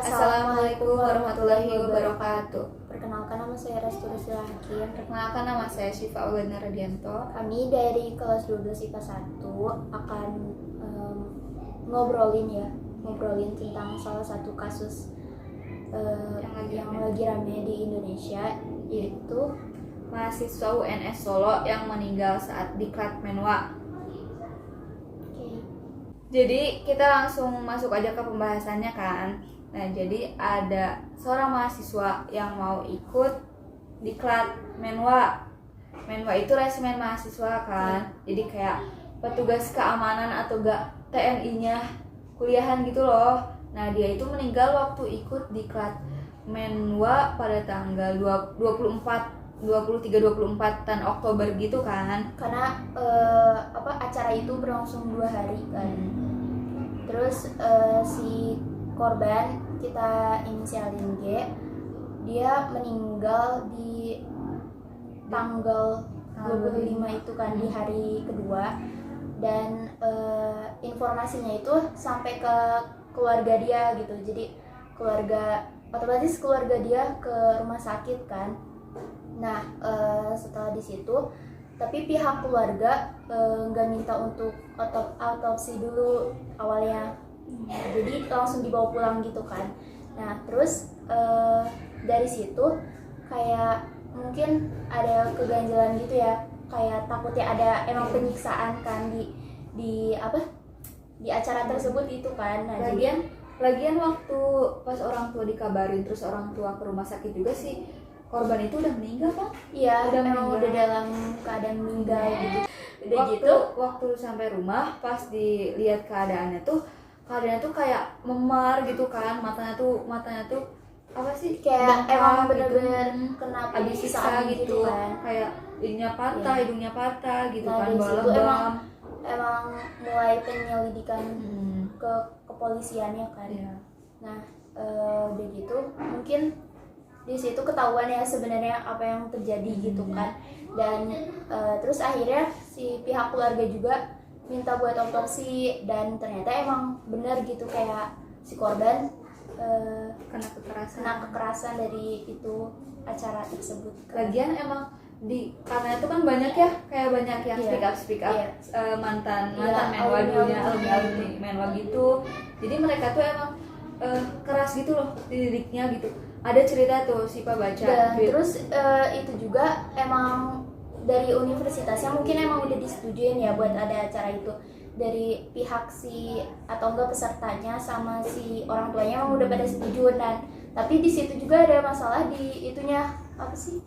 Assalamualaikum warahmatullahi wabarakatuh. Perkenalkan, nama saya Resturusi Hakim. Perkenalkan, nama saya Syifa Aulana Radianto. Kami dari kelas 12 IPA 1 akan ngobrolin tentang salah satu kasus yang lagi rame di Indonesia, yaitu mahasiswa UNS Solo yang meninggal saat diklat Menwa. Jadi kita langsung masuk aja ke pembahasannya kan. Nah, jadi ada seorang mahasiswa yang mau ikut diklat Menwa. Menwa itu resimen mahasiswa kan. Jadi kayak petugas keamanan atau gak TNI-nya kuliahan gitu loh. Nah, dia itu meninggal waktu ikut diklat Menwa pada tanggal 23-24 Oktober gitu kan. Karena acara itu berlangsung 2 hari kan. Terus si korban, kita inisialin G, dia meninggal di tanggal 25 itu kan, di hari kedua. Dan informasinya itu sampai ke keluarga dia gitu. Jadi otomatis keluarga dia ke rumah sakit kan. Nah, setelah di situ, tapi pihak keluarga nggak minta untuk autopsi dulu awalnya, jadi langsung dibawa pulang gitu kan. Nah, terus dari situ kayak mungkin ada keganjilan gitu ya, kayak takutnya ada emang penyiksaan kan di acara tersebut itu kan. Nah, lagian waktu pas orang tua dikabarin, terus orang tua ke rumah sakit juga sih, korban itu udah meninggal kan? Iya, udah dalam keadaan meninggal gitu. Waktu sampai rumah, pas dilihat keadaannya tuh kayak memar gitu kan, matanya tuh apa sih, kayak emang gitu. bener-bener kena habis siksa gitu kan, kayak hidungnya patah gitu. Nah, kan, dari situ lebam. emang mulai penyelidikan ke kepolisiannya kan. Nah, udah gitu mungkin di situ ketahuan ya sebenarnya apa yang terjadi gitu kan. Dan terus akhirnya si pihak keluarga juga minta buat otopsi, dan ternyata emang benar gitu, kayak si korban kena kekerasan dari itu acara tersebut. Lagian emang karena itu kan banyak ya, kayak banyak yang speak up mantan Menwa dulunya, alumni Menwa gitu. Jadi mereka tuh emang keras gitu loh dididiknya gitu. Ada cerita tuh Sipa baca. Dan terus itu juga emang dari universitasnya mungkin emang udah disetujuin ya buat ada acara itu, dari pihak atau enggak pesertanya sama si orang tuanya emang udah pada setuju. Dan tapi di situ juga ada masalah di itunya, apa sih,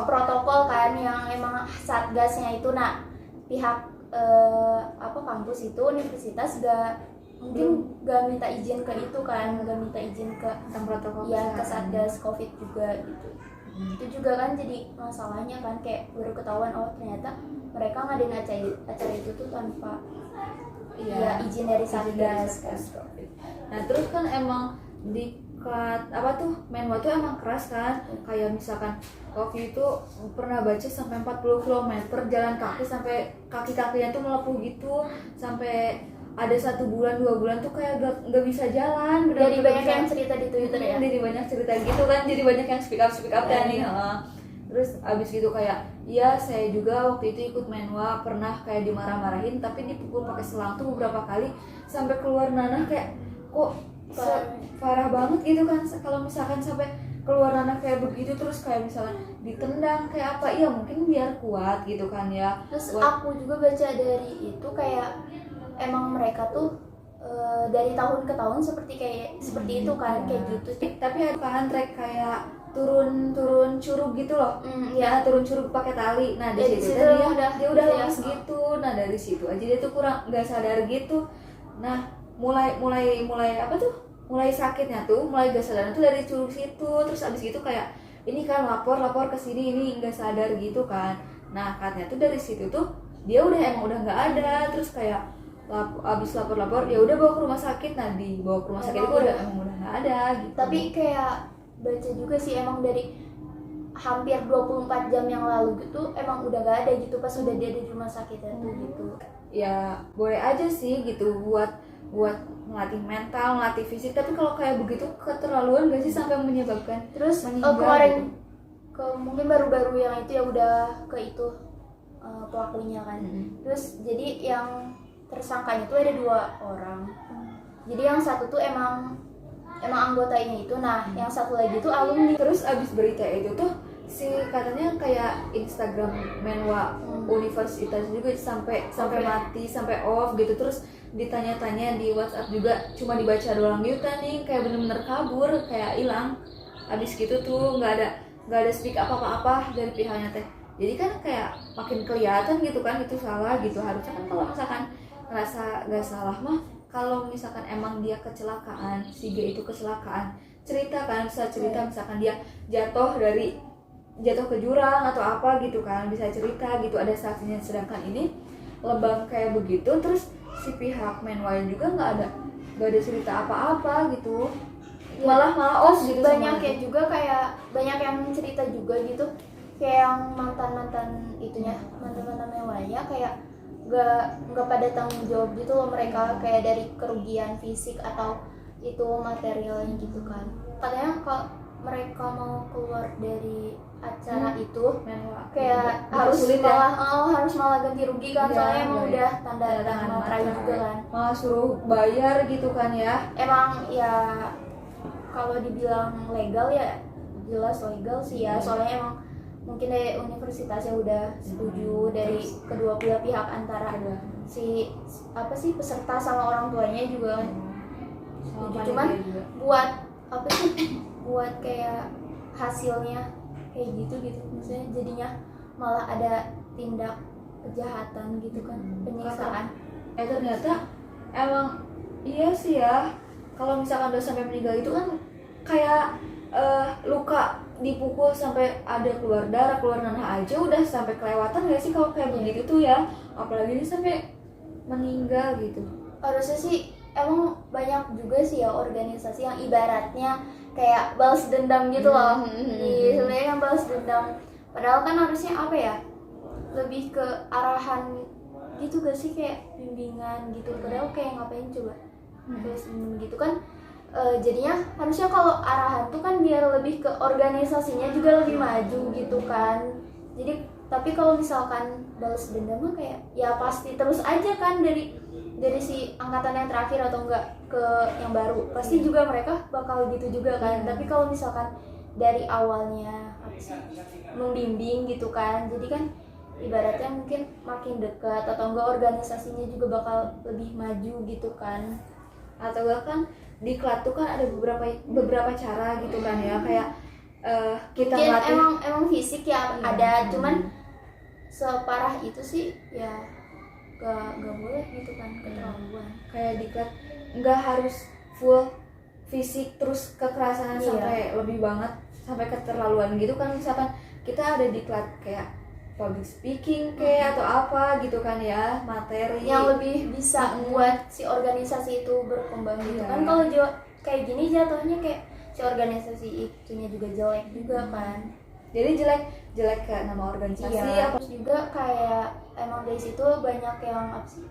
protokol kan, yang emang satgasnya itu. Nah, pihak kampus itu, universitas mungkin gak minta izin ke itu kan, gak minta izin ke protokol ke satgas covid juga gitu. Itu juga kan jadi masalahnya kan, kayak baru ketahuan ternyata mereka ngadain acara itu tuh tanpa izin dari satgas kan. Nah, terus kan emang Menwa tuh emang keras kan. Kayak misalkan waktu itu pernah baca sampai 40 km jalan kaki, sampai kaki-kakinya tuh melepuh gitu, sampai ada 1 bulan 2 bulan tuh kayak gak bisa jalan. Jadi banyak yang cerita di Twitter ya. Jadi banyak cerita gitu kan, jadi banyak yang speak up kan nih. Terus abis gitu kayak, iya saya juga waktu itu ikut Menwa, pernah kayak dimarah-marahin tapi dipukul pakai selang tuh beberapa kali sampai keluar nanah, kayak kok parah banget gitu kan. Kalau misalkan sampai keluar nanah kayak begitu, terus kayak misalkan ditendang kayak apa, iya mungkin biar kuat gitu kan ya. Terus aku juga baca dari itu kayak emang mereka tuh dari tahun ke tahun seperti itu kan, kayak gitu. Tapi ada kan trek kayak turun curug gitu loh. Turun curug pakai tali. Nah, di situ dia udah lemas gitu. Nah, dari situ aja dia tuh kurang nggak sadar gitu. Nah, mulai sakitnya tuh, mulai gak sadar tuh dari curug situ. Terus abis gitu kayak ini kan lapor ke sini, ini nggak sadar gitu kan. Nah, katanya tuh dari situ tuh dia emang udah nggak ada. Terus kayak abis lapor ya udah bawa ke rumah sakit. Nah, dibawa ke rumah sakit itu udah nggak ada gitu. Tapi kayak baca juga sih emang dari hampir 24 jam yang lalu gitu emang udah gak ada gitu pas udah dia di rumah sakit itu gitu. Ya boleh aja sih gitu buat melatih mental, melatih fisik. Tapi kalau kayak begitu keterlaluan gak sih sampai menyebabkan Terus meninggal kemarin gitu? mungkin baru-baru yang itu ya udah ke itu pelakunya kan. Terus jadi yang tersangkanya tuh ada 2 orang. Jadi yang satu tuh emang anggotanya itu, nah yang satu lagi tuh alumni. Terus abis berita itu tuh si katanya kayak Instagram Menwa Universitas juga sampai mati, sampai off gitu. Terus ditanya-tanya di WhatsApp juga cuma dibaca doang gitu kan nih, kayak bener-bener kabur, kayak hilang. Abis gitu tuh nggak ada speak apa-apa dari pihaknya teh. Jadi kan kayak makin kelihatan gitu kan itu salah gitu. Harusnya kan kalau misalkan ngerasa gak salah mah, kalau misalkan emang dia kecelakaan, si G itu kecelakaan, cerita kan, bisa cerita misalkan dia jatuh ke jurang atau apa gitu kan, bisa cerita gitu, ada saksinya. Sedangkan ini lebam kayak begitu, terus si pihak Menway juga nggak ada cerita apa-apa gitu, malah off gitu. Banyak ya juga kayak banyak yang cerita juga gitu, kayak yang mantan itunya, mantan mewahnya kayak nggak pada tanggung jawab gitu loh mereka, kayak dari kerugian fisik atau itu materialnya gitu kan. Katanya kalau mereka mau keluar dari acara itu Menwa kayak harus malah ganti rugi kan, soalnya emang udah tanda tangan matra juga kan, malah suruh bayar gitu kan ya. emang ya kalau dibilang legal ya jelas legal sih ya, soalnya emang mungkin dari universitasnya udah setuju dari kedua belah pihak, antara si peserta sama orang tuanya juga kan setuju. Cuman buat apa sih, buat kayak hasilnya kayak gitu maksudnya jadinya malah ada tindak kejahatan gitu kan, penyiksaan. Ternyata emang iya sih ya, kalau misalkan udah sampai meninggal itu kan kayak luka dipukul sampai ada keluar darah, keluar nanah aja udah sampai kelewatan gak sih kalau kayak begitu tuh ya, apalagi ini sampai meninggal gitu. Harusnya sih emang banyak juga sih ya organisasi yang ibaratnya kayak balas dendam gitu loh. Sebenarnya yang balas dendam, padahal kan harusnya apa ya, lebih ke arahan gitu gak sih, kayak bimbingan gitu. Padahal kayak ngapain coba balas dendam gitu kan. Jadinya harusnya kalau arahan tuh kan biar lebih ke organisasinya juga lebih maju gitu kan. Jadi tapi kalau misalkan balas dendam mah kayak ya pasti terus aja kan, dari si angkatan yang terakhir atau enggak ke yang baru pasti juga mereka bakal gitu juga kan. Tapi kalau misalkan dari awalnya membimbing gitu kan, jadi kan ibaratnya mungkin makin dekat, atau enggak organisasinya juga bakal lebih maju gitu kan. Atau bahkan di klat tuh kan ada beberapa cara gitu kan ya, kayak kita melatih emang fisik ya ada, cuman separah itu sih ya gak boleh gitu kan, keterlaluan. Kayak di klat nggak harus full fisik terus kekerasan sampai lebih banget, sampai keterlaluan gitu kan. Misalkan kita ada di klat kayak public speaking kayak atau apa gitu kan ya, materi yang lebih bisa buat si organisasi itu berkembang gitu kan. Kalau kayak gini jatuhnya kayak si organisasi itunya juga jelek juga kan, jadi jelek ke nama organisasi. Terus juga kayak emang dari situ banyak yang apa sih,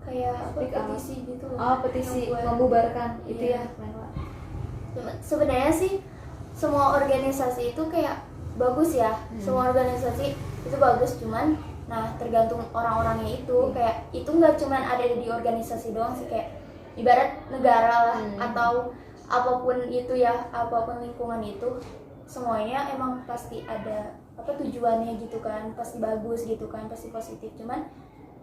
kayak petisi gitu loh. Petisi membubarkan itu ya. Sebenarnya sih semua organisasi itu kayak bagus ya, semua organisasi itu bagus, cuman nah tergantung orang-orangnya itu. Kayak itu nggak cuman ada di organisasi doang sih, kayak ibarat negara lah atau apapun itu ya, apapun lingkungan itu, semuanya emang pasti ada tujuannya gitu kan, pasti bagus gitu kan, pasti positif. Cuman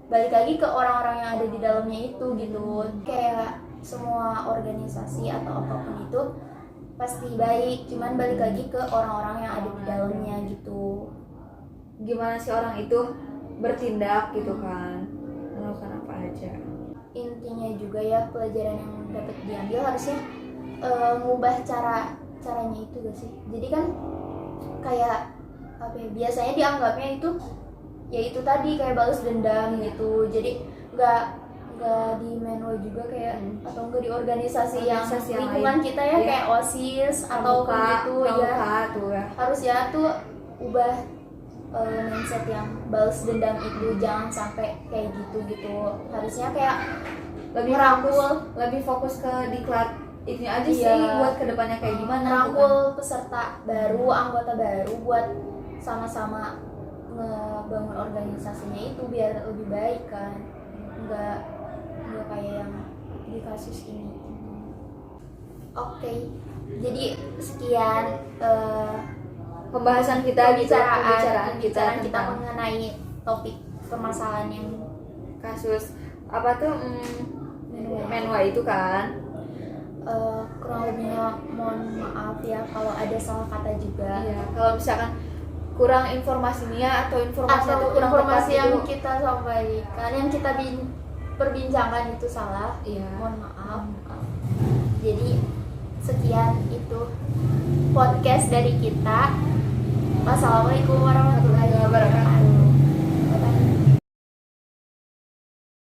balik lagi ke orang-orang yang ada di dalamnya itu gitu. Kayak semua organisasi atau apapun itu pasti baik, cuman balik lagi ke orang-orang yang ada di dalamnya gitu. Gimana sih orang itu bertindak gitu kan, melakukan apa aja. Intinya juga ya, pelajaran yang dapat diambil harusnya ngubah caranya itu gak sih. Jadi kan kayak apa ya, biasanya dianggapnya itu ya itu tadi kayak balas dendam gitu. Jadi nggak di Menwa juga kayak atau enggak di organisasi yang lingkungan kita ya, kayak OSIS atau gitu ya. Harus ya tuh ubah mindset yang balas dendam itu, jangan sampai kayak gitu. Harusnya kayak lebih fokus ke diklat ini aja Iya. sih buat kedepannya kayak gimana gitu kan. Merangkul peserta baru, anggota baru buat sama-sama ngebangun organisasinya itu biar lebih baik kan. Enggak kayak yang di kasus ini. Oke. Jadi sekian pembahasan kita gitu, pembicaraan kita tentang mengenai topik permasalahan yang kasus apa tuh Menwa itu kan. kurang lebihnya mohon maaf ya kalau ada salah kata juga. Iya, kalau misalkan kurang informasinya atau informasi itu Atau kurang informasi tepat yang itu, kita sampaikan, yang kita perbincangkan itu salah, iya. mohon maaf. Jadi sekian itu podcast dari kita. Wassalamualaikum warahmatullahi wabarakatuh.